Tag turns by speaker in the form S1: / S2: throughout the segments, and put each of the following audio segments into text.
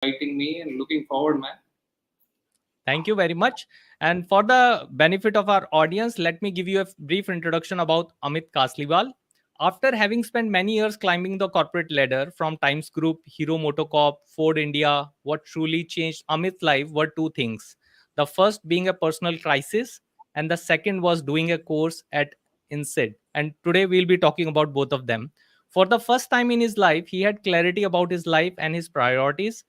S1: inviting me and looking forward, man.
S2: Thank you very much. And for the benefit of our audience, let me give you a brief introduction about Amit Kasliwal. After having spent many years climbing the corporate ladder from Times Group, Hero Moto Corp, Ford India, what truly changed Amit's life were two things. The first being a personal crisis, and the second was doing a course at INSEAD. And today we'll be talking about both of them. For the first time in his life, he had clarity about his life and his priorities.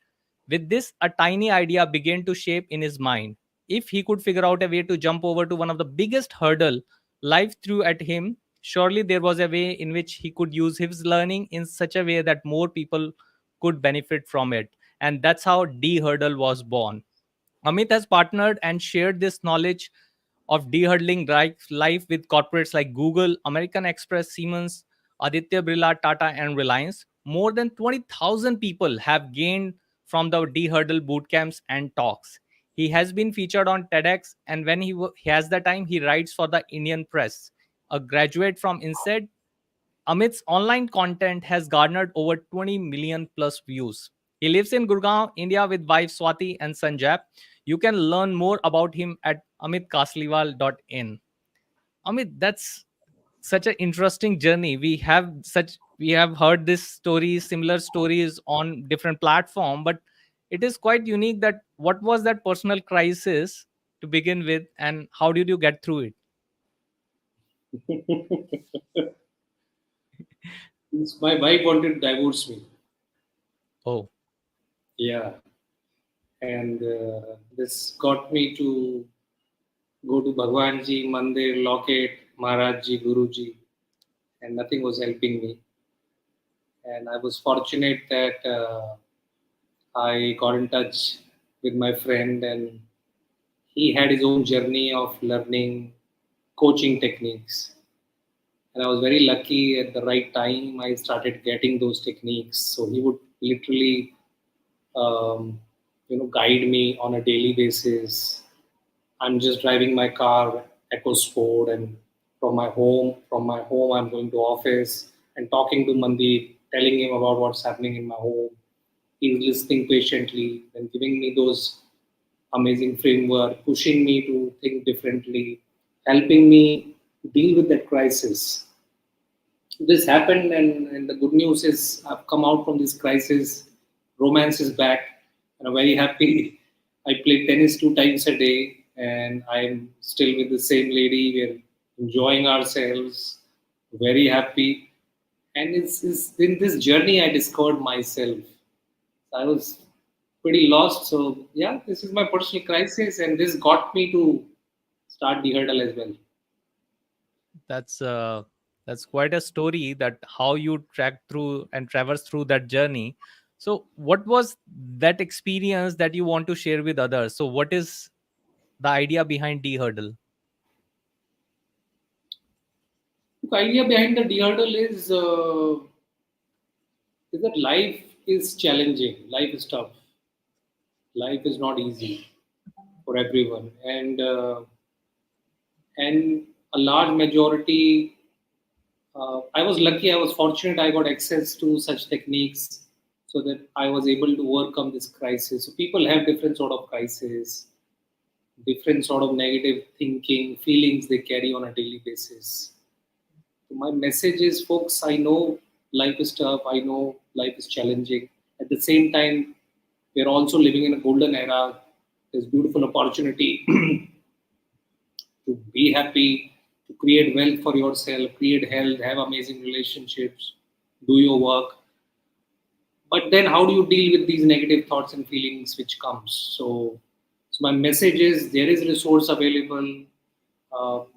S2: With this, a tiny idea began to shape in his mind. If he could figure out a way to jump over to one of the biggest hurdle life threw at him, surely there was a way in which he could use his learning in such a way that more people could benefit from it. And that's how Dehurdle was born. Amit has partnered and shared this knowledge of dehurdling life with corporates like Google, American Express, Siemens, Aditya Birla, Tata, and Reliance. More than 20,000 people have gained from the dehurdle bootcamps and talks. He has been featured on TEDx, and when he has the time, he writes for the Indian Press. A graduate from INSEAD, Amit's online content has garnered over 20 million plus views. He lives in Gurgaon, India with wife Swati and Sanjay. You can learn more about him at amitkasliwal.in. Amit, that's such an interesting journey. We have heard this stories, similar stories on different platform, but it is quite unique that what was that personal crisis to begin with and how did you get through it?
S1: My wife wanted to divorce me.
S2: Oh,
S1: Yeah, and this got me to go to Bhagwanji, Mandir, Locket, Maharajji, Guruji, and nothing was helping me. And I was fortunate that I got in touch with my friend, and he had his own journey of learning coaching techniques. And I was very lucky at the right time. I started getting those techniques. So he would literally, um, guide me on a daily basis. I'm just driving my car, Echo Sport, and from my home, I'm going to office and talking to Mandeep, telling him about what's happening in my home. He's listening patiently and giving me those amazing framework, pushing me to think differently, helping me deal with that crisis. This happened, and the good news is I've come out from this crisis. Romance is back, and I'm very happy. I play tennis 2 times a day, and I'm still with the same lady. We're enjoying ourselves, very happy. And it's in this journey I discovered myself. I was pretty lost. So yeah, this is my personal crisis, and this got me to start the hurdle as well.
S2: that's uh, that's quite a story that how you track through and traverse through that journey. So, what was that experience that you want to share with others? So, what is the idea behind D hurdle?
S1: The idea behind the hurdle is that life is challenging, life is tough, life is not easy for everyone, and a large majority. I was lucky. I was fortunate. I got access to such techniques so that I was able to overcome this crisis. So people have different sort of crises, different sort of negative thinking, feelings they carry on a daily basis. So my message is, folks, I know life is tough. I know life is challenging. At the same time, we are also living in a golden era. There's beautiful opportunity to be happy, to create wealth for yourself, create health, have amazing relationships, do your work. But then, how do you deal with these negative thoughts and feelings which comes? So my message is there is resource available.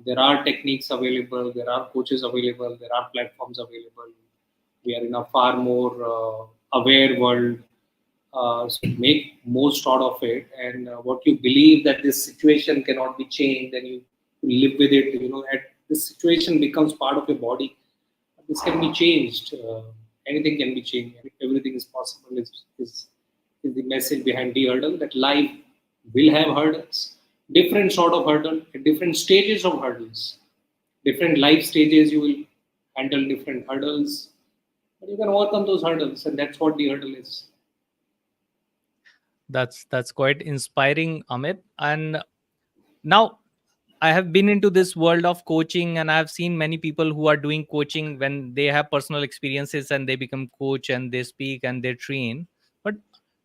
S1: There are techniques available. There are coaches available. There are platforms available. We are in a far more aware world. So make most out of it, and what you believe that this situation cannot be changed, and you live with it. At this situation becomes part of your body. This can be changed. Anything can be changed. Everything is possible. Is the message behind the hurdle that life will have hurdles, different sort of hurdle, at different stages of hurdles, different life stages. You will handle different hurdles, but you can overcome those hurdles, and that's what the hurdle is.
S2: That's quite inspiring, Amit. And now I have been into this world of coaching, and I've seen many people who are doing coaching when they have personal experiences and they become coach and they speak and they train. But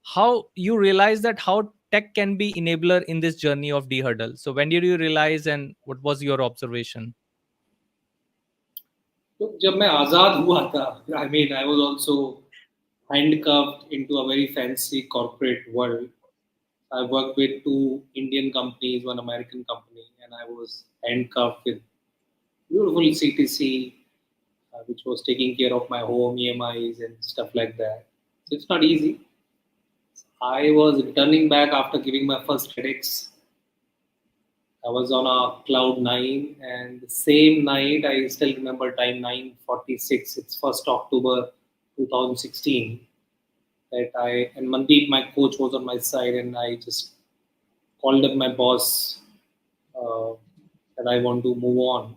S2: how you realize that how tech can be enabler in this journey of Dehurdle? So when did you realize, and what was your observation?
S1: तो जब मैं आज़ाद हुआ था, I mean, I was also handcuffed into a very fancy corporate world. I worked with two Indian companies, one American company, and I was handcuffed with beautiful CTC, which was taking care of my home EMIs and stuff like that. So it's not easy. I was returning back after giving my first TEDx. I was on a cloud nine, and the same night I still remember time 9:46. It's 1st October 2016. That I and Mandeep, my coach, was on my side, and I just called up my boss uh, that I want to move on,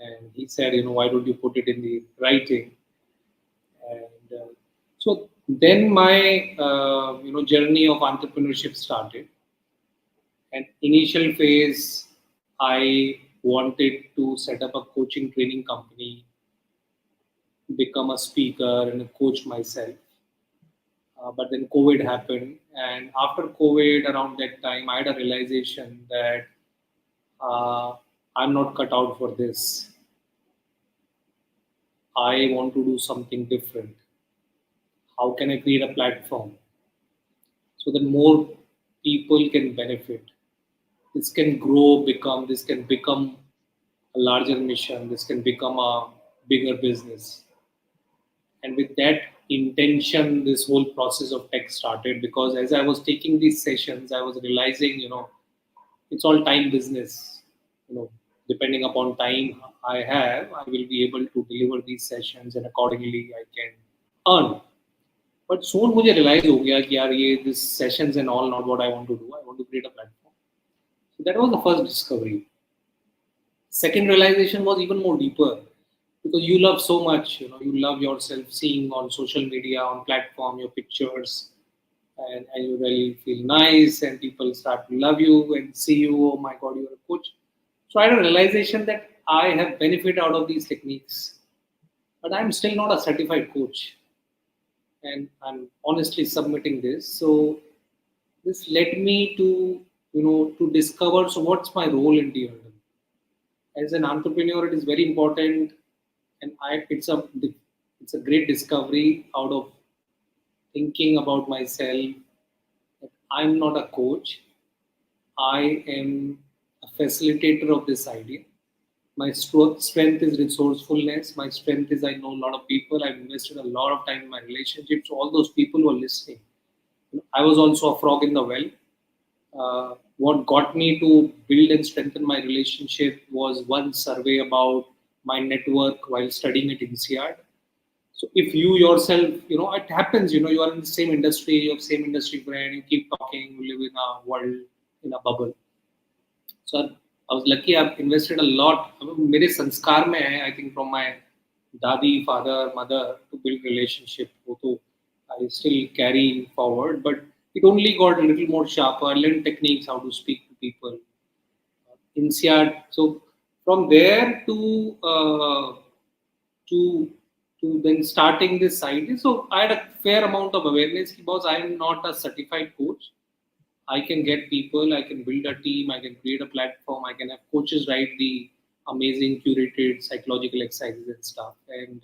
S1: and he said, why don't you put it in the writing? And so then my journey of entrepreneurship started. And initial phase, I wanted to set up a coaching training company, become a speaker and a coach myself. But then COVID happened, and after COVID, around that time, I had a realization that uh, I'm not cut out for this. I want to do something different. How can I create a platform so that more people can benefit? This can become a larger mission. This can become a bigger business. And with that intention, this whole process of tech started, because as I was taking these sessions, I was realizing, it's all time business. You know, depending upon time I have, I will be able to deliver these sessions, and accordingly I can earn. But soon मुझे realize हो गया कि यार ये this sessions and all not what I want to do. I want to create a platform. So that was the first discovery. Second realization was even more deeper, because you love so much, you love yourself seeing on social media, on platform, your pictures, and you really feel nice, and people start to love you and see you, oh my god, you're a coach. So I had a realization that I have benefit out of these techniques, but I'm still not a certified coach, and I'm honestly submitting this. So this led me to, to discover, so what's my role in DRL? As an entrepreneur, it is very important, and it's a great discovery out of thinking about myself that I'm not a coach. I am a facilitator of this idea. My strength is resourcefulness. My strength is I know a lot of people. I've invested a lot of time in my relationships. So all those people who are listening. I was also a frog in the well. What got me to build and strengthen my relationship was one survey about my network while studying at INSEAD. So if you yourself, it happens, you are in the same industry, you have same industry friend, you keep talking, you live in a world, in a bubble. So I was lucky. I've invested a lot. मेरे संस्कार में है, I think from my daddy, father, mother, to build relationship. वो तो I still carry forward, but it only got a little more sharper. I learned techniques, how to speak to people. INSEAD. So from there to then starting this site. So I had a fair amount of awareness because I am not a certified coach. I can get people, I can build a team, I can create a platform, I can have coaches write the amazing curated psychological exercises and stuff. And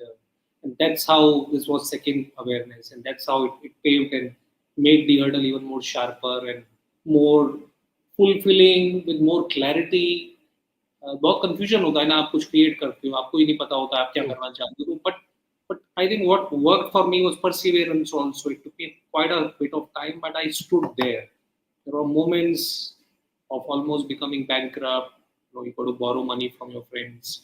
S1: that's how this was second awareness, and that's how it paved and made the hurdle even more sharper and more fulfilling with more clarity. बहुत confusion होता है ना, आप कुछ create करते हो, आपको ही नहीं पता होता आप क्या करना चाहते हो, but I think what worked for me was perseverance also. It took me quite a bit of time, but I stood there. There were moments of almost becoming bankrupt. You got to borrow money from your friends.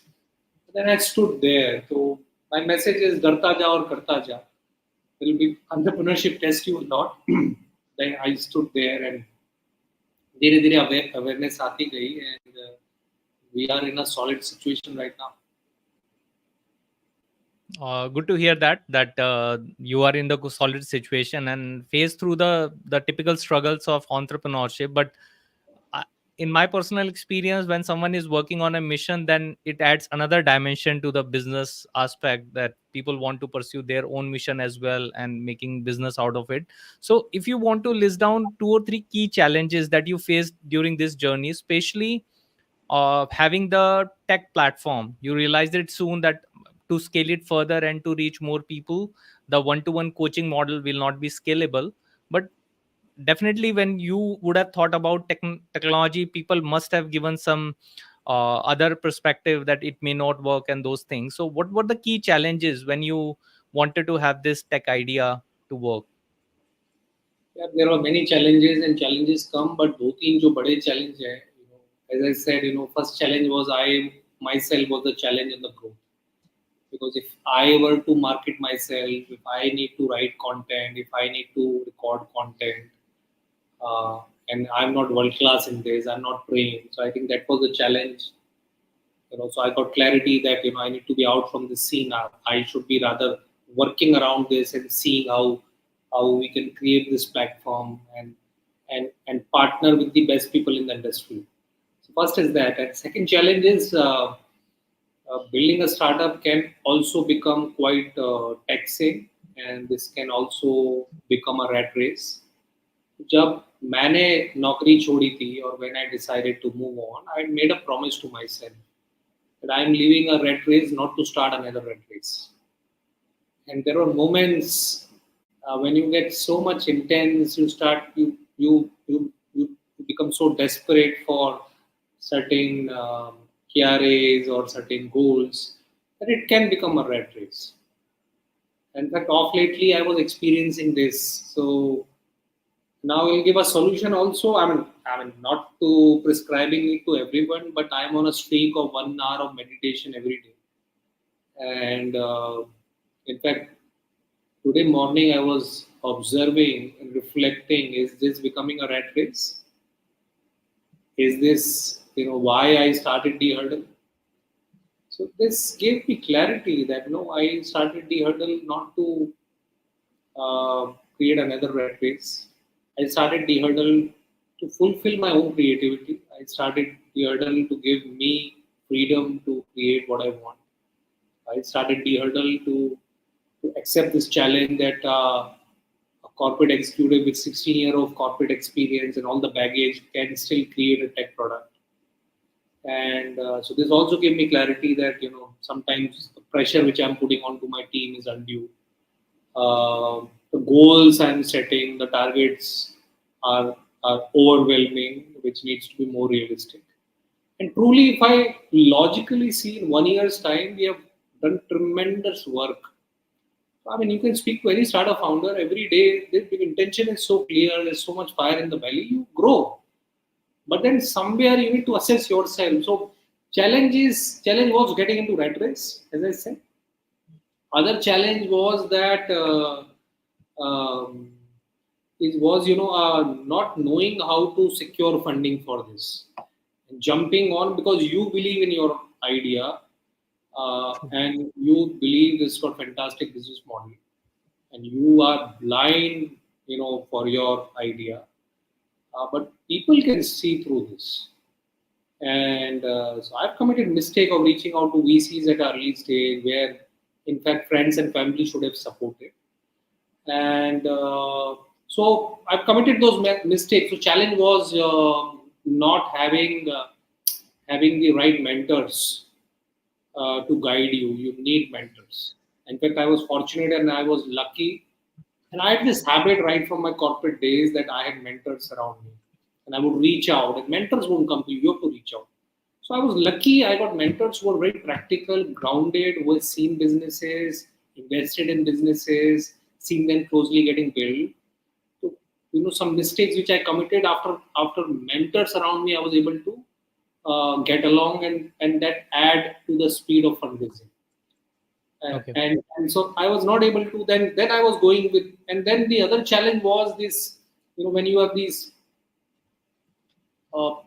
S1: But then I stood there. So my message is डरता जा और करता जा. There will be entrepreneurship test you a lot. Then I stood there, and धीरे धीरे awareness आती गई, and we are in a solid situation right now.
S2: Good to hear that you are in the solid situation and face through the typical struggles of entrepreneurship. But uh, in my personal experience, when someone is working on a mission, then it adds another dimension to the business aspect, that people want to pursue their own mission as well and making business out of it. So if you want to list down two or three key challenges that you faced during this journey, especially having the tech platform, you realized it soon that to scale it further and to reach more people, the one-to-one coaching model will not be scalable. But definitely when you would have thought about technology, people must have given some other perspective that it may not work and those things. So what were the key challenges when you wanted to have this tech idea to work?
S1: Yeah, there are many challenges and challenges come, but दो तीन जो बड़े challenge है, as I said, first challenge was I myself was the challenge in the growth. Because if I were to market myself, if I need to write content, if I need to record content, and I'm not world class in this, I'm not trained. So I think that was the challenge. So I got clarity that I need to be out from the scene now. I should be rather working around this and seeing how we can create this platform and partner with the best people in the industry. So first is that, and second challenge is building a startup can also become quite taxing, and this can also become a rat race. जब मैंने नौकरी छोड़ी थी और when I decided to move on, I made a promise to myself that I am leaving a rat race not to start another rat race. And there are moments when you get so much intense, you become so desperate for certain KRAs or certain goals that it can become a rat race. In fact, off lately I was experiencing this. So now we'll give a solution also. I mean, not to prescribing it to everyone, but I'm on a streak of 1 hour of meditation every day. And in fact, today morning I was observing and reflecting: is this becoming a rat race? Is this why I started Dehurdle? So this gave me clarity that no, I started Dehurdle not to create another rat race. I started the hurdle to fulfill my own creativity. I started the hurdle to give me freedom to create what I want. I started the hurdle to accept this challenge that a corporate executive with 16 years of corporate experience and all the baggage can still create a tech product. And so this also gave me clarity that sometimes the pressure which I'm putting onto my team is undue. The goals I'm setting, the targets are overwhelming, which needs to be more realistic. And truly, if I logically see in 1 year's time, we have done tremendous work. I mean, you can speak to any startup founder every day. The intention is so clear. There's so much fire in the belly. You grow, but then somewhere you need to assess yourself. So challenge was getting into rat race, as I said. Other challenge was that um, it was not knowing how to secure funding for this, and jumping on because you believe in your idea and you believe this got fantastic business model and you are blind for your idea, but people can see through this. And so I've committed mistake of reaching out to VCs at early stage where in fact friends and family should have supported. And so I've committed those mistakes. So challenge was not having the right mentors to guide you. You need mentors. In fact, I was fortunate and I was lucky, and I had this habit right from my corporate days that I had mentors around me, and I would reach out, and mentors won't come to you. You have to reach out. So I was lucky. I got mentors who were very practical, grounded, who had seen businesses, invested in businesses, seen them closely getting built. So, some mistakes which I committed after mentors around me, I was able to get along and that add to the speed of fundraising.
S2: Okay.
S1: And so I was not able to. Then I was going with, and then the other challenge was this. When you have these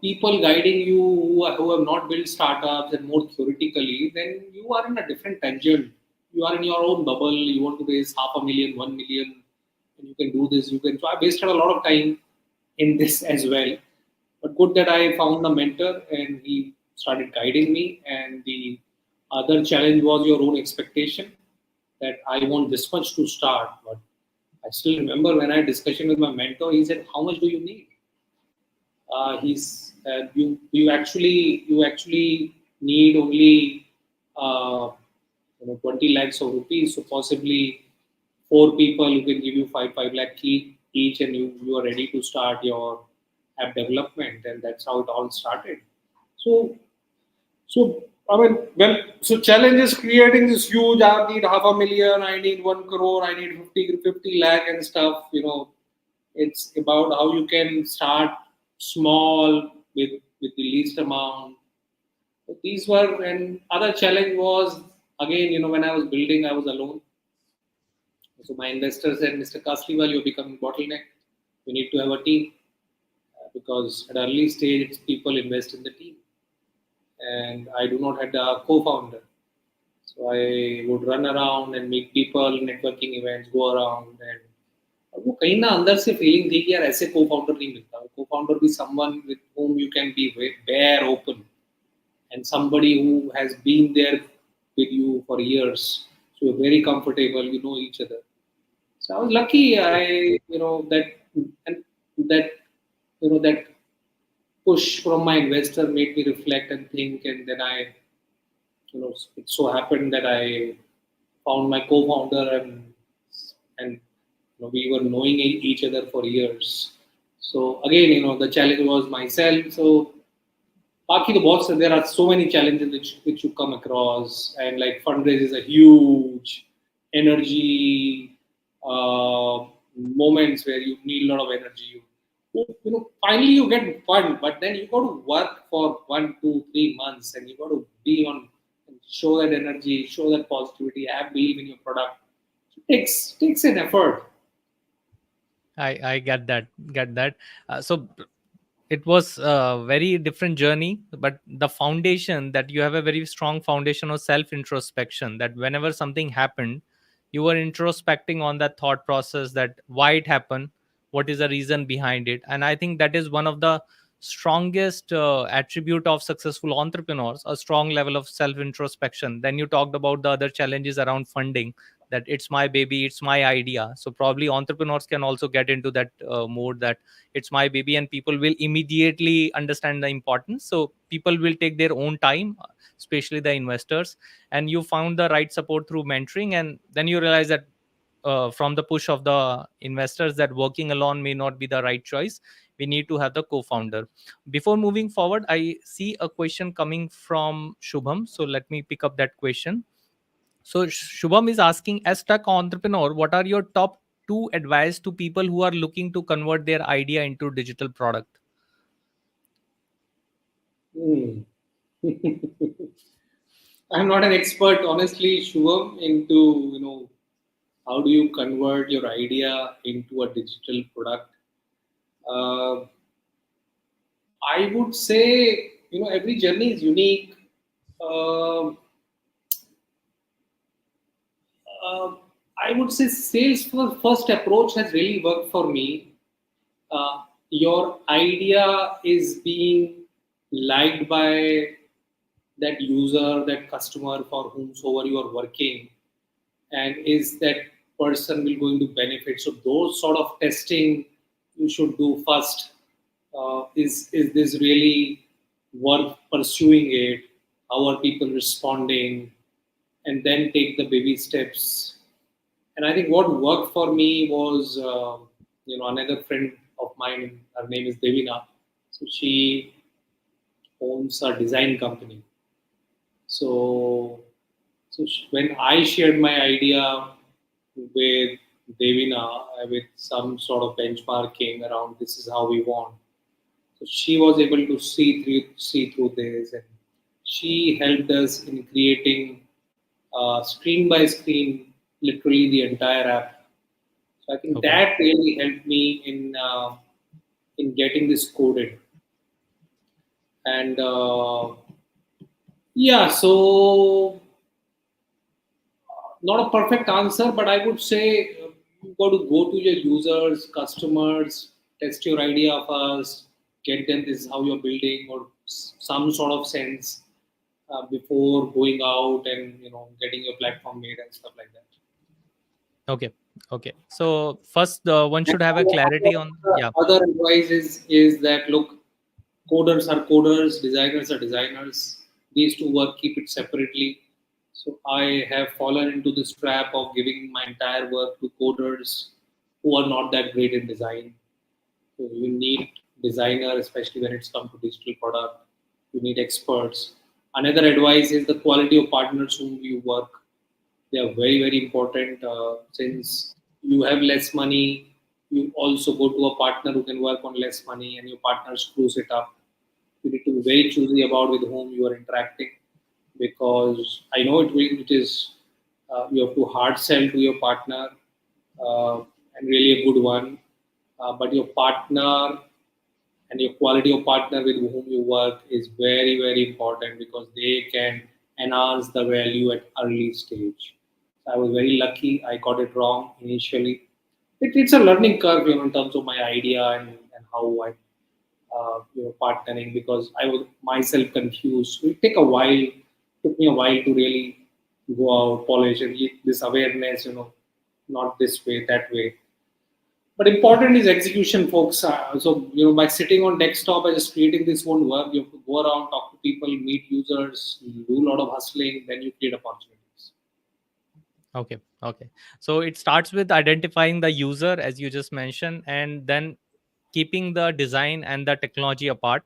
S1: people guiding you who have not built startups and more theoretically, then you are in a different tangent. you are in your own bubble. You want to raise 500,000, 1 million, and you can do this. You can. So I wasted a lot of time in this as well. But good that I found a mentor and he started guiding me. And the other challenge was your own expectation that I want this much to start. But I still remember when I had discussion with my mentor, he said, "How much do you need?" You actually need only 20 lakhs of rupees. So possibly four people who can give you 5 lakh each, and you are ready to start your app development, and that's how it all started. So so I mean, well, so challenge is creating this huge. I need 500,000. I need 1 crore. I need 50 lakh and stuff. It's about how you can start small with the least amount. So these were, and other challenge was again, when I was building, I was alone. So my investor said, Mr. Kasliwal, you're becoming bottleneck. You need to have a team because at early stage, it's people invest in the team, and I do not have a co-founder. So I would run around and meet people, networking events, go around, and वो कहीं ना अंदर से feeling थी कि यार ऐसे को फाउंडर नहीं मिलता को फाउंडर भी someone with whom you can be bare open and somebody who has been there with you for years, so you're very comfortable, you know each other. So I was lucky. I that and that that push from my investor made me reflect and think, and then it so happened that I found my co-founder, and we were knowing each other for years. So again, the challenge was myself. So Baki the box, there are so many challenges which you come across, and like fundraise is a huge energy moments where you need a lot of energy. Finally you get fund, but then you got to work for 1, 2, 3 months, and you got to be on and show that energy, show that positivity, have believe in your product. It takes an effort.
S2: I get that. So it was a very different journey, but the foundation that you have a very strong foundation of self introspection, that whenever something happened, you were introspecting on that thought process, that why it happened, what is the reason behind it. And I think that is one of the strongest attribute of successful entrepreneurs, a strong level of self introspection. Then you talked about the other challenges around funding, that it's my baby, it's my idea. So probably entrepreneurs can also get into that mode, that it's my baby, and people will immediately understand the importance. So people will take their own time, especially the investors. And you found the right support through mentoring, and then you realize that from the push of the investors, that working alone may not be the right choice. We need to have the co-founder. Before moving forward, I see a question coming from Shubham, so let me pick up that question. So Shubham is asking, as tech entrepreneur, what are your top two advice to people who are looking to convert their idea into digital product?
S1: Hmm. I'm not an expert, honestly, Shubham, into how do you convert your idea into a digital product. Uh, I would say every journey is unique. Uh, uh, I would say sales first approach has really worked for me. Your idea is being liked by that user, that customer for whomsoever you are working, and is that person will going to benefit. So those sort of testing you should do first. Is this really worth pursuing it? How are people responding? And then take the baby steps. And I think what worked for me was, another friend of mine. Her name is Devina. So she owns a design company. So, when I shared my idea with Devina, with some sort of benchmarking around this is how we want. So she was able to see through this, and she helped us in creating screen by screen, literally the entire app. So I think
S2: Okay.
S1: that really helped me in getting this coded. And yeah, so Not a perfect answer, but I would say you've got to go to your users, customers, test your idea first, get them this is how you're building, or some sort of sense before going out and getting your platform made and stuff like that.
S2: Okay. Okay. So first, one
S1: And
S2: should have a clarity on. Yeah.
S1: other advice is that look, coders are coders, designers are designers. These two work, keep it separately. So I have fallen into this trap of giving my entire work to coders who are not that great in design. So you need designer, especially when it's come to digital product. You need experts. Another advice is the quality of partners whom you work. They are very, very important. Since you have less money, you also go to a partner who can work on less money, and your partner screws it up. You need to be very choosy about with whom you are interacting, because I know it is you have to hard sell to your partner, and really a good one. But your partner and your quality of partner with whom you work is very, very important, because they can enhance the value at early stage. So I was very lucky. I got it wrong initially. It's a learning curve, in terms of my idea and how I partnering, because I was myself confused. So it take a while. Took me a while to really go out, polish, and get this awareness. Not this way, that way. But important is execution, folks. So by sitting on desktop and just creating this won't work. You have to go around, talk to people, meet users, do a lot of hustling. Then you create opportunities.
S2: Okay. Okay. So it starts with identifying the user, as you just mentioned, and then keeping the design and the technology apart.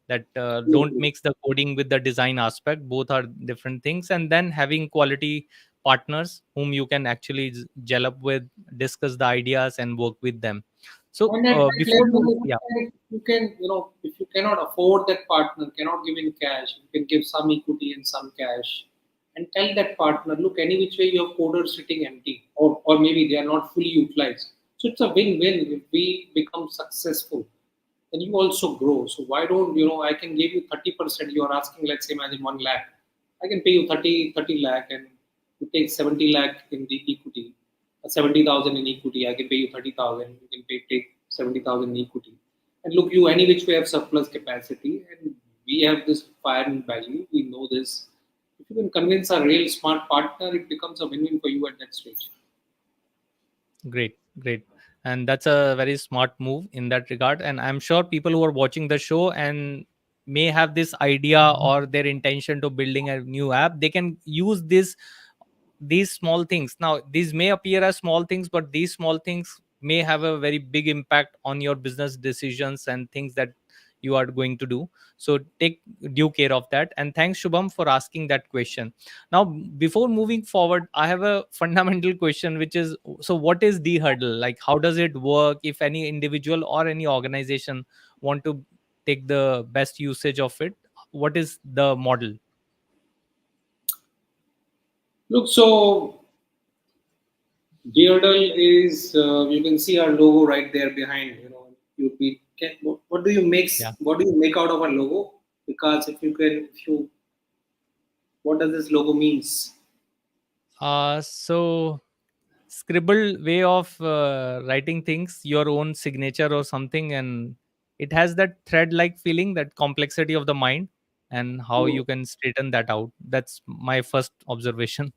S2: That don't mix the coding with the design aspect. Both are different things. And then having quality partners whom you can actually gel up with, discuss the ideas, and work with them. So
S1: And at that
S2: before
S1: level,
S2: move, yeah,
S1: if you cannot afford that partner, cannot give in cash, you can give some equity and some cash, and tell that partner, look, any which way your coders sitting empty, or maybe they are not fully utilized. So it's a win-win. If we become successful, then you also grow. So why don't I can give you 30%. You are asking, let's say, imagine 1 lakh. I can pay you 30 lakh, and you take 70 lakh in the equity, 70,000 in equity. I can pay you 30,000. You can take 70,000 in equity. And look, you any which way have surplus capacity, and we have this fire and value. We know this. If you can convince a real smart partner, it becomes a win-win for you at that stage.
S2: great, great. And that's a very smart move in that regard. And I'm sure people who are watching the show and may have this idea or their intention to building a new app, they can use this these small things. Now these may appear as small things, but these small things may have a very big impact on your business decisions and things that you are going to do. So take due care of that. And thanks, Shubham, for asking that question. Now before moving forward, I have a fundamental question, which is, so what is Dehurdle? Like, how does it work? If any individual or any organization want to take the best usage of it, what is the model?
S1: Look, so Dehurdle is you can see our logo right there behind. What do you
S2: Yeah.
S1: what do you make out of a logo? Because if you what does this logo means?
S2: So scribble way of writing things, your own signature or something, and it has that thread like feeling, that complexity of the mind, and how
S1: So,
S2: you can straighten that out. That's my first observation.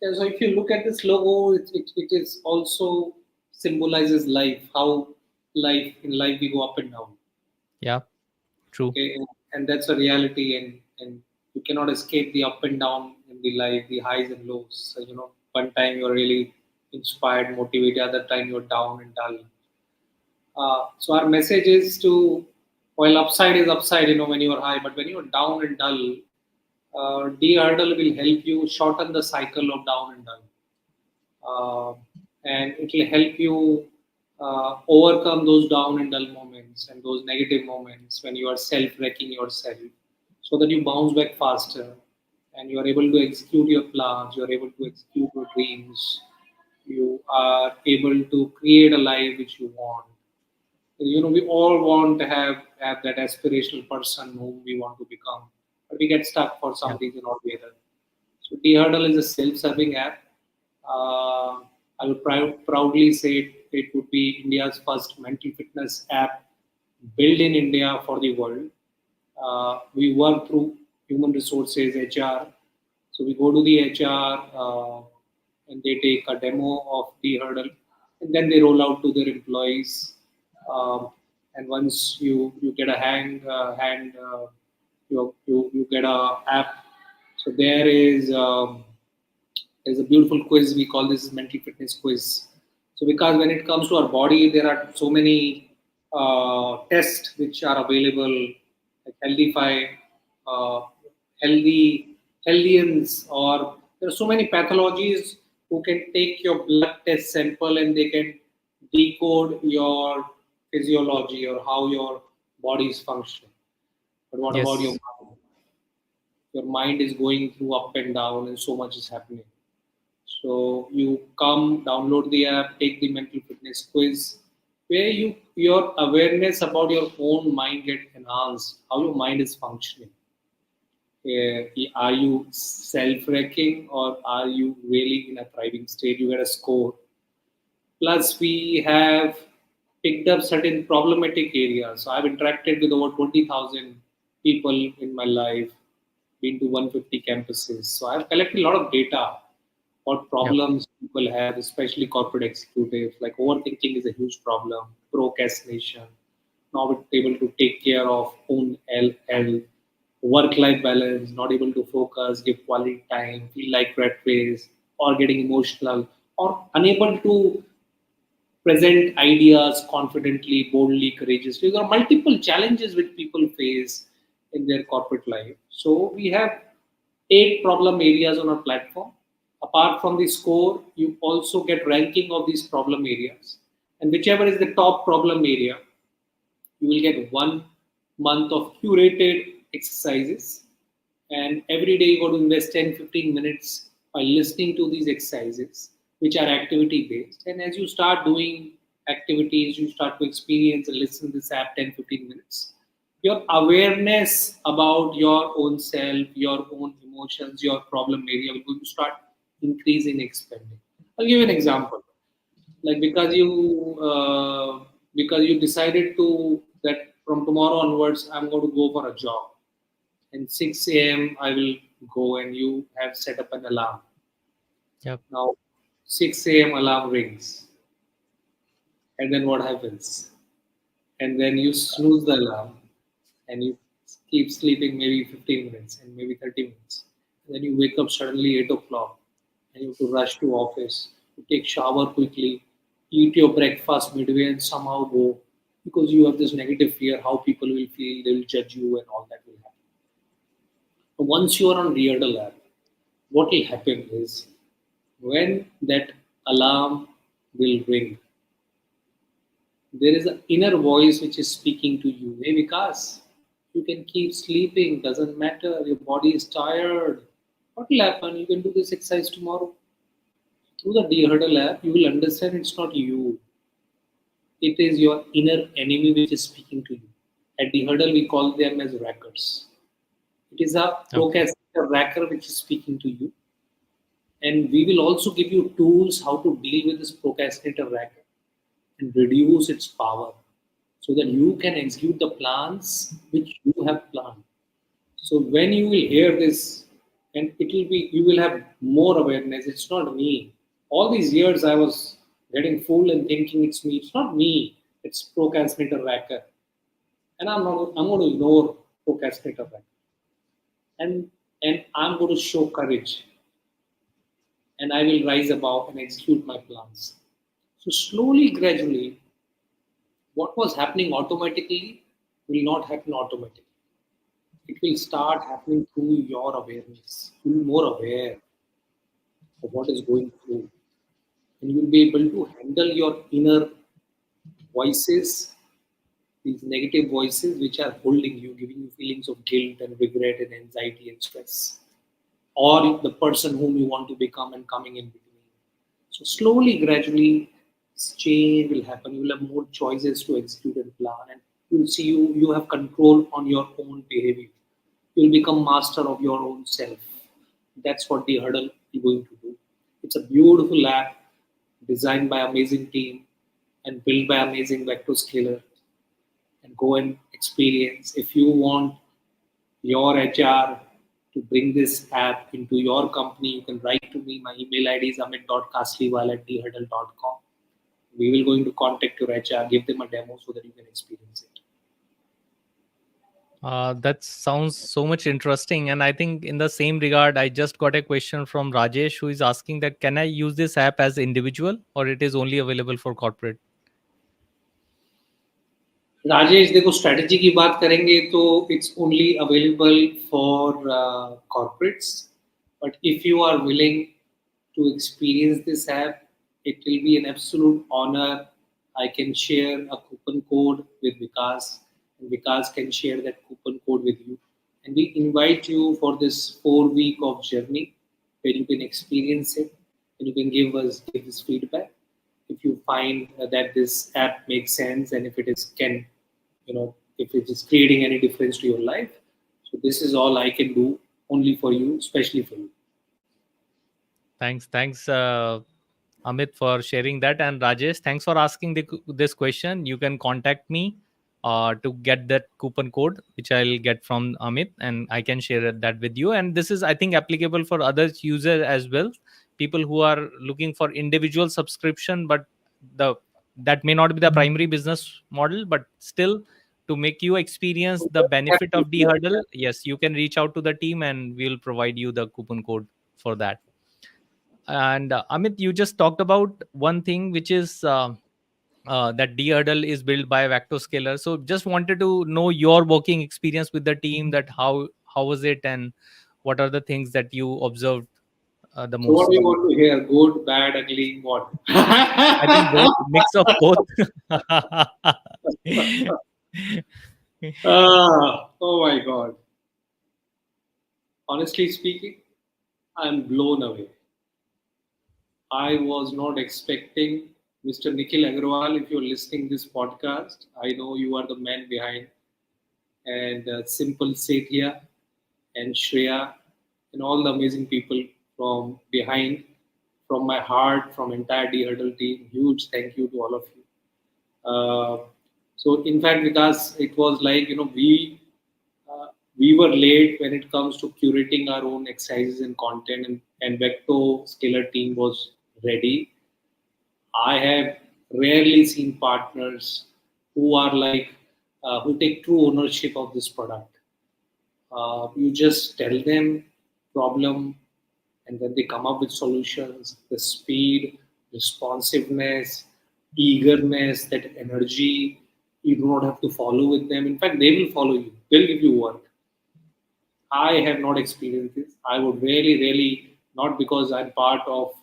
S1: yeah, so if you look at this logo, it is also symbolizes life. How life we go up and down.
S2: Yeah, true.
S1: Okay, and that's a reality, and you cannot escape the up and down in the life, the highs and lows. So, one time you're really inspired, motivated, other time you're down and dull. So our message is to, while upside is upside, when you are high, but when you are down and dull, de-hurdle will help you shorten the cycle of down and dull. And it will help you overcome those down and dull moments and those negative moments when you are self-wrecking yourself, so that you bounce back faster and you are able to execute your plans, you are able to execute your dreams, you are able to create a life which you want. We all want to have that aspirational person whom we want to become, but we get stuck for
S2: Yeah.
S1: some reason or the other. So T-Hurdle is a self-serving app. I would proudly say it would be India's first mental fitness app built in India for the world. We work through human resources, HR. So we go to the HR and they take a demo of the hurdle, and then they roll out to their employees. And once you get a you get a app. So there's a beautiful quiz. We call this mental fitness quiz. So because when it comes to our body, there are so many tests which are available, like Healthify, uh, healthy, Healthians, or there are so many pathologies who can take your blood test sample and they can decode your physiology or how your body is functioning. But what about your
S2: Yes.
S1: mind? Your mind is going through up and down, and so much is happening. So you come, download the app, take the mental fitness quiz, where your awareness about your own mind get enhanced, how your mind is functioning. Are you self-wrecking or are you really in a thriving state? You get a score. Plus, we have picked up certain problematic areas. So I've interacted with over 20,000 people in my life, been to 150 campuses. So I've collected a lot of data, what
S2: Yep.
S1: problems people have, especially corporate executives. Like overthinking is a huge problem, procrastination, not able to take care of own health, work-life balance, not able to focus, give quality time, feel like rat race, or getting emotional, or unable to present ideas confidently, boldly, courageously. There are multiple challenges which people face in their corporate life. So we have 8 problem areas on our platform. Apart from the score, you also get ranking of these problem areas. And whichever is the top problem area, you will get 1 month of curated exercises. And every day you got to invest 10-15 minutes by listening to these exercises, which are activity based. And as you start doing activities, you start to experience and listen to this app 10-15 minutes. Your awareness about your own self, your own emotions, your problem area will going to start increasing, expanding. I'll give you an example. Like because you decided to that from tomorrow onwards I'm going to go for a jog, and 6 a.m. I will go, and you have set up an alarm.
S2: Yep.
S1: Now 6 a.m. alarm rings, and then what happens? And then you snooze the alarm, and you keep sleeping maybe 15 minutes and maybe 30 minutes. And then you wake up suddenly 8 o'clock, and you have to rush to office. You take shower quickly, eat your breakfast midway, and somehow go, because you have this negative fear how people will feel, they will judge you, and all that will happen. But once you are on Dehurdle app, what will happen is when that alarm will ring, there is an inner voice which is speaking to you. Hey, Vikas, you can keep sleeping, doesn't matter. Your body is tired. What will happen? You can do this exercise tomorrow. Through the Dehurdle app, you will understand it's not you. It is your inner enemy which is speaking to you. At Dehurdle, we call them as rackers. It is a
S2: Okay.
S1: procrastinator racker which is speaking to you. And we will also give you tools how to deal with this procrastinator racket and reduce its power so that you can execute the plans which you have planned. So when you will hear this, and it will be, you will have more awareness. It's not me. All these years I was getting fooled and thinking it's me. It's not me. It's procrastinator racker, and I'm not. I'm going to ignore procrastinator racker, and I'm going to show courage, and I will rise above and execute my plans. So slowly, gradually, what was happening automatically will not happen automatically. It will start happening through your awareness. You'll be more aware of what is going through. And you'll be able to handle your inner voices, these negative voices which are holding you, giving you feelings of guilt and regret and anxiety and stress. Or the person whom you want to become and coming in between. So slowly, gradually, change will happen. You will have more choices to execute and plan, and you'll see you have control on your own behavior. You'll become master of your own self. That's what the hurdle is going to do. It's a beautiful app designed by amazing team and built by amazing VectoScaler. And go and experience. If you want your HR to bring this app into your company, you can write to me. My email ID is amit.kasliwal@dehurdle.com. We will going to contact your HR, give them a demo so that you can experience it.
S2: That sounds so much interesting. And I think in the same regard, I just got a question from Rajesh who is asking that can I use this app as individual or it is only available for corporate?
S1: Rajesh देखो strategy की बात करेंगे तो it's only available for corporates, but if you are willing to experience this app, it will be an absolute honor. I can share a coupon code with Vikas, and Vikas can share that coupon code with you, and we invite you for this 4 week of journey where you can experience it and you can give this feedback if you find that this app makes sense and if it is can if it is creating any difference to your life. So this is all I can do only for you, especially for you.
S2: Thanks, Amit, for sharing that. And Rajesh, thanks for asking this question. You can contact me to get that coupon code, which I'll get from Amit, and I can share that with you. And this is, I think, applicable for other users as well. People who are looking for individual subscription, but that may not be the primary business model, but still to make you experience the benefit of Dehurdle, yes, you can reach out to the team and we'll provide you the coupon code for that. And Amit, you just talked about one thing, which is that Dehurdle is built by VectoScalar. So just wanted to know your working experience with the team. That how was it, and what are the things that you observed the
S1: So what
S2: most?
S1: do you want to hear? Good, bad, ugly, what?
S2: I think both, mix of both.
S1: Oh my God. Honestly speaking, I'm blown away. I was not expecting Mr. Nikhil Agarwal. If you're listening this podcast, I know you are the man behind, and Simple Sethia and Shreya and all the amazing people from behind, from my heart, from entire Dehurdle team. Huge thank you to all of you. So in fact, because it was like we were late when it comes to curating our own exercises and content, and Vecto Scalar team was ready. I have rarely seen partners who are like who take true ownership of this product. You just tell them problem, and then they come up with solutions. The speed, responsiveness, eagerness, that energy. You do not have to follow with them. In fact, they will follow you. They'll give you work. I have not experienced this. I would really, really not because I'm part of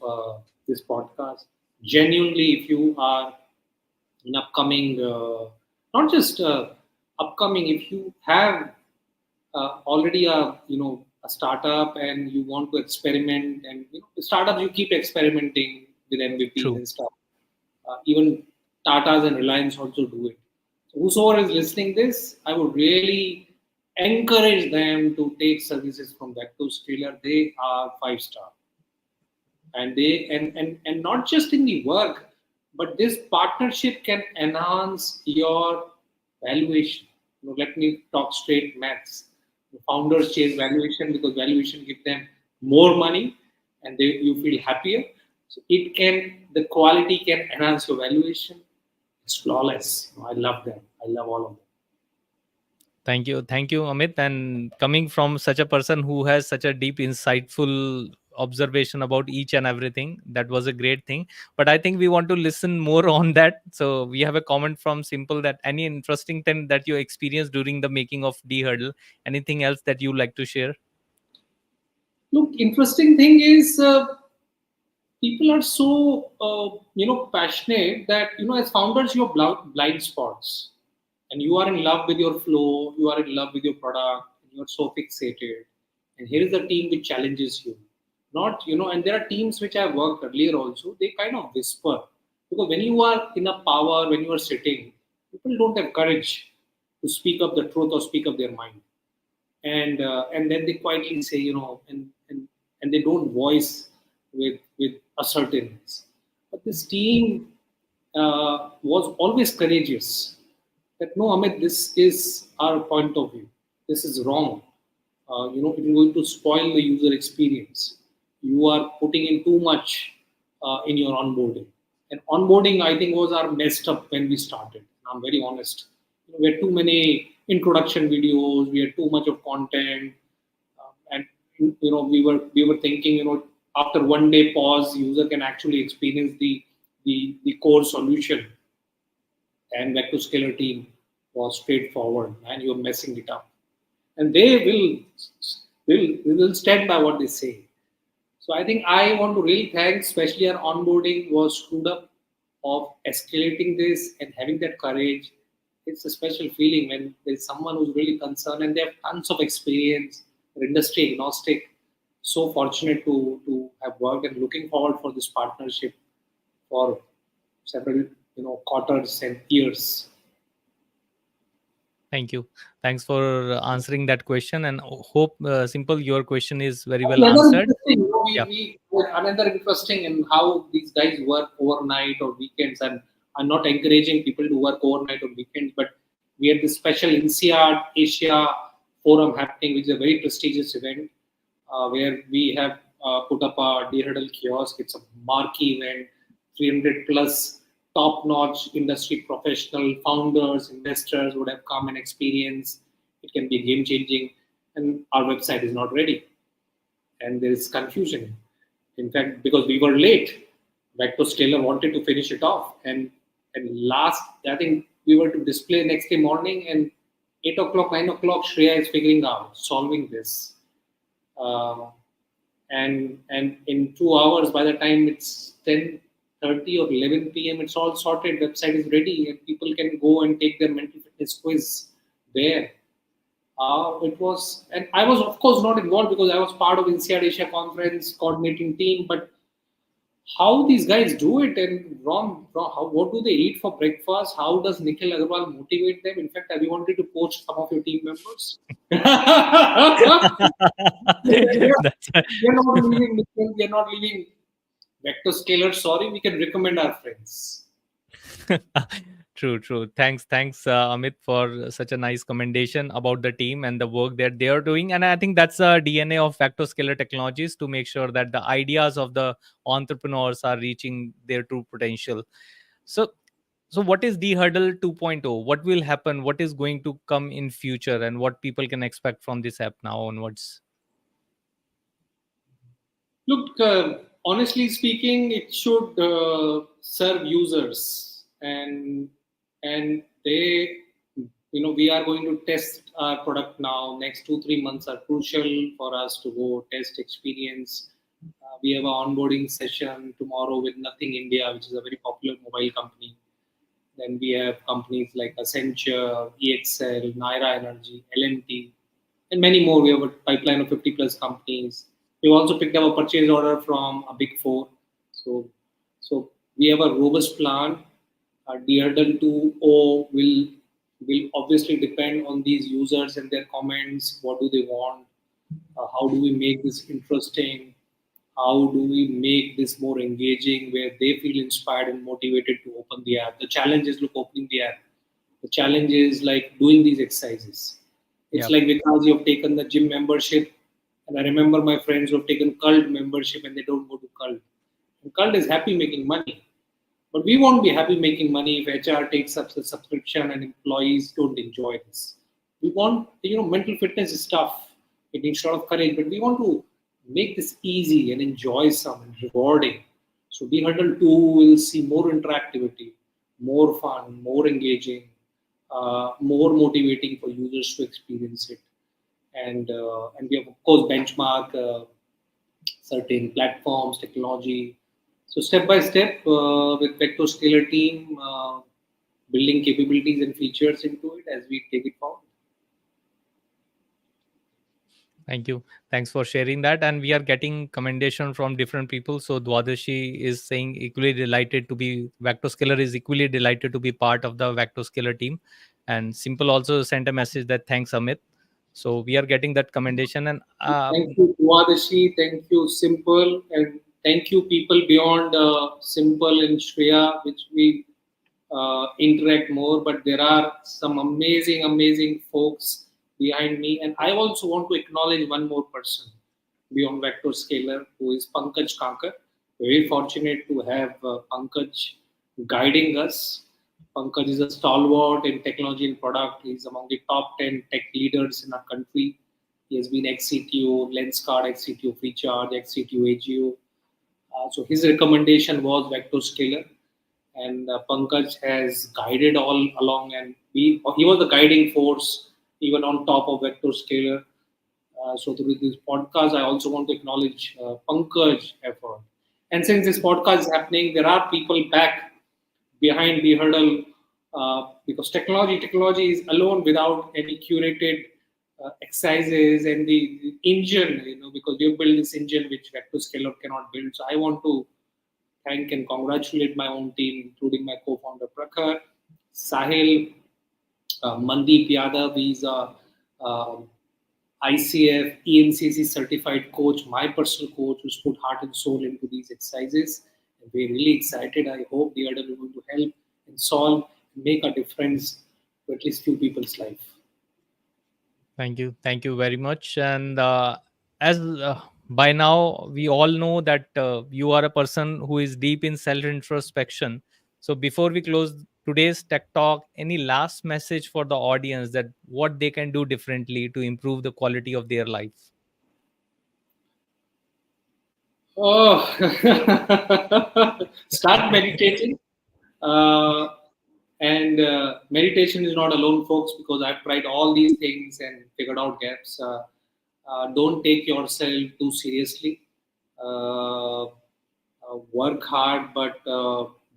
S1: this podcast. Genuinely, if you are an upcoming, not just upcoming, if you have already a startup and you want to experiment, and startups you keep experimenting with MVPs
S2: True.
S1: and stuff. Even Tata's and Reliance also do it. So whosoever is listening this, I would really encourage them to take services from VectoScalar. They are 5-star, and and not just in the work, but this partnership can enhance your valuation. Let me talk straight maths. The founders chase valuation because valuation give them more money, and you feel happier. So the quality can enhance your valuation. It's flawless. I love them. I love all of them.
S2: Thank you, Amit. And coming from such a person who has such a deep, insightful observation about each and everything, that was a great thing. But I think we want to listen more on that. So we have a comment from Simple that any interesting thing that you experienced during the making of Dehurdle, anything else that you like to share?
S1: Look, interesting thing is people are so passionate that as founders you have blind spots, and you are in love with your flow, you are in love with your product, and you are so fixated. And here is a team which challenges you, not and there are teams which I have worked earlier also, they kind of whisper, because when you are in a power, when you are sitting, people don't have courage to speak up the truth or speak up their mind. And then they quietly say, and they don't voice with assertiveness. But this team was always courageous. That no, Amit, this is our point of view. This is wrong. It is going to spoil the user experience. You are putting in too much in your onboarding. And onboarding, I think, was our messed up when we started. I'm very honest. We had too many introduction videos. We had too much of content, and we were thinking, after one day pause, user can actually experience the core solution. And VectoScalar team was straightforward, and you're messing it up. And they will stand by what they say. So I think I want to really thank, especially our onboarding was screwed up of escalating this and having that courage. It's a special feeling when there's someone who's really concerned and they have tons of experience, they're industry agnostic. So fortunate to have worked and looking forward for this partnership for several quarters and years.
S2: Thank you. Thanks for answering that question, and hope Simple, your question is very well
S1: Another
S2: answered.
S1: interesting,
S2: Yeah.
S1: another interesting in how these guys work overnight or weekends. And I'm not encouraging people to work overnight or weekends, but we had this special INSEAD Asia forum happening, which is a very prestigious event where we have put up a Dehurdle kiosk. It's a marquee event, 300 plus top-notch industry professional founders, investors would have come and experience. It can be game-changing, and our website is not ready, and there is confusion. In fact, because we were late, VectoScalar wanted to finish it off, and last, I think we were to display next day morning, and 8 o'clock, 9 o'clock, Shreya is figuring out, solving this. And in 2 hours, by the time it's 10:30 or 11 p.m., it's all sorted. Website is ready, and people can go and take their mental fitness quiz there. It was, and I was of course not involved because I was part of INSEAD Asia conference coordinating team. But how these guys do it, and what do they eat for breakfast? How does Nikhil Agarwal motivate them? In fact, I wanted to poach some of your team members.
S2: That's
S1: We're not leaving Nikhil, we're not leaving VectoScalar. Sorry, we can recommend our friends.
S2: True. Thanks, Amit, for such a nice commendation about the team and the work that they are doing. And I think that's the DNA of VectoScalar Technologies, to make sure that the ideas of the entrepreneurs are reaching their true potential. So what is Dehurdle 2.0? What will happen? What is going to come in future, and what people can expect from this app now onwards?
S1: Look, honestly speaking, it should serve users, and they, we are going to test our product now. Next 2-3 months are crucial for us to go test experience. We have an onboarding session tomorrow with Nothing India, which is a very popular mobile company. Then we have companies like Accenture, EXL, Naira Energy, L&T, and many more. We have a pipeline of 50 plus companies. We've also picked up a purchase order from a big four. So we have a robust plan. Dehurdle 2.0 will obviously depend on these users and their comments. What do they want? How do we make this interesting? How do we make this more engaging, where they feel inspired and motivated to open the app? The challenge is opening the app. The challenge is like doing these exercises. It's like because you have taken the gym membership, and I remember my friends who have taken cult membership and they don't go to cult. And cult is happy making money, but we won't be happy making money if HR takes up the subscription and employees don't enjoy this. We want, mental fitness is tough. It needs a lot of courage, but we want to make this easy and enjoysome and rewarding. So Dehurdle 2 will see more interactivity, more fun, more engaging, more motivating for users to experience it. And we have, of course, benchmark certain platforms, technology. So step by step, with VectoScalar team, building capabilities and features into it as we take it forward.
S2: Thank you. Thanks for sharing that. And we are getting commendation from different people. So Dwadashi is saying equally delighted to be, VectoScalar is equally delighted to be part of the VectoScalar team. And Simple also sent a message that thanks, Amit. So we are getting that commendation. And
S1: Thank you, Dwadashi. Thank you, Simple. And thank you people beyond Simple and Shreya, which we interact more, but there are some amazing folks behind me. And I also want to acknowledge one more person beyond VectoScalar, who is Pankaj Kankar. Very fortunate to have Pankaj guiding us. Pankaj is a stalwart in technology and product. He's among the top 10 tech leaders in our country. He has been ex-CTO, Lenscard, ex-CTO Freecharge, ex-CTO AGO. So his recommendation was VectoScalar, and Pankaj has guided all along, and he was the guiding force even on top of VectoScalar. So through this podcast, I also want to acknowledge Pankaj effort. And since this podcast is happening, there are people back behind Dehurdle, because technology is alone without any curated exercises and the engine, because we have built this engine which VectoScalar cannot build. So I want to thank and congratulate my own team, including my co-founder Prakhar, Sahil, Mandeep Yadav. He's a ICF, ENCC certified coach, my personal coach, who's put heart and soul into these exercises. And we're really excited. I hope the other is going to help and solve and make a difference to at least few people's life.
S2: Thank you very much. And as by now we all know that you are a person who is deep in self introspection. So before we close today's tech talk, any last message for the audience that what they can do differently to improve the quality of their life?
S1: Oh, start meditating. Uh, and meditation is not alone, folks, because I've tried all these things and figured out gaps. Don't take yourself too seriously. Work hard, but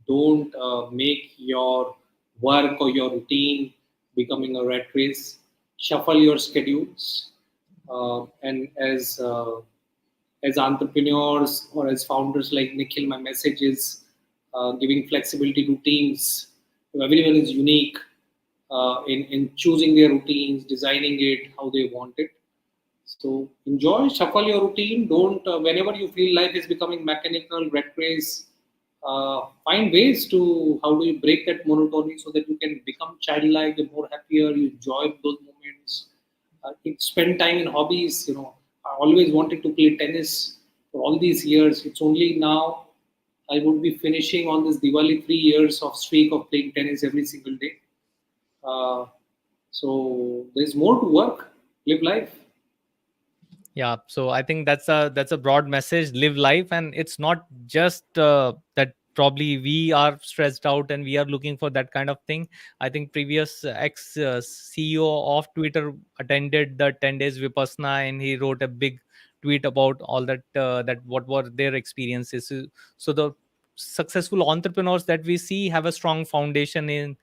S1: don't make your work or your routine becoming a rat race. Shuffle your schedules, and as entrepreneurs or as founders like Nikhil, my message is giving flexibility to teams. Everyone is unique in choosing their routines, designing it how they want it. So enjoy, shuffle your routine. Don't, whenever you feel life is becoming mechanical, rat race, find ways to how do you break that monotony so that you can become childlike, you're more happier, you enjoy those moments. Spend time in hobbies. I always wanted to play tennis for all these years. It's only now I would be finishing on this Diwali 3 years of streak of playing tennis every single day. Uh, so there's more to work, live life.
S2: Yeah, so I think that's a broad message. Live life, and it's not just that probably we are stressed out and we are looking for that kind of thing. I think previous ex CEO of Twitter attended the 10 days Vipassana, and he wrote a big tweet about all that what were their experiences. So the successful entrepreneurs that we see have a strong foundation in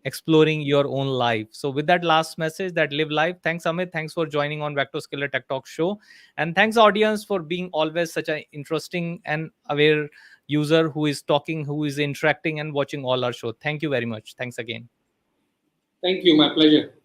S2: exploring your own life. So with that last message, that live life, thanks Amit, thanks for joining on VectoScalar Tech Talk show, and thanks audience for being always such an interesting and aware user who is talking, who is interacting and watching all our show. Thank you very much. Thanks again.
S1: Thank you. My pleasure.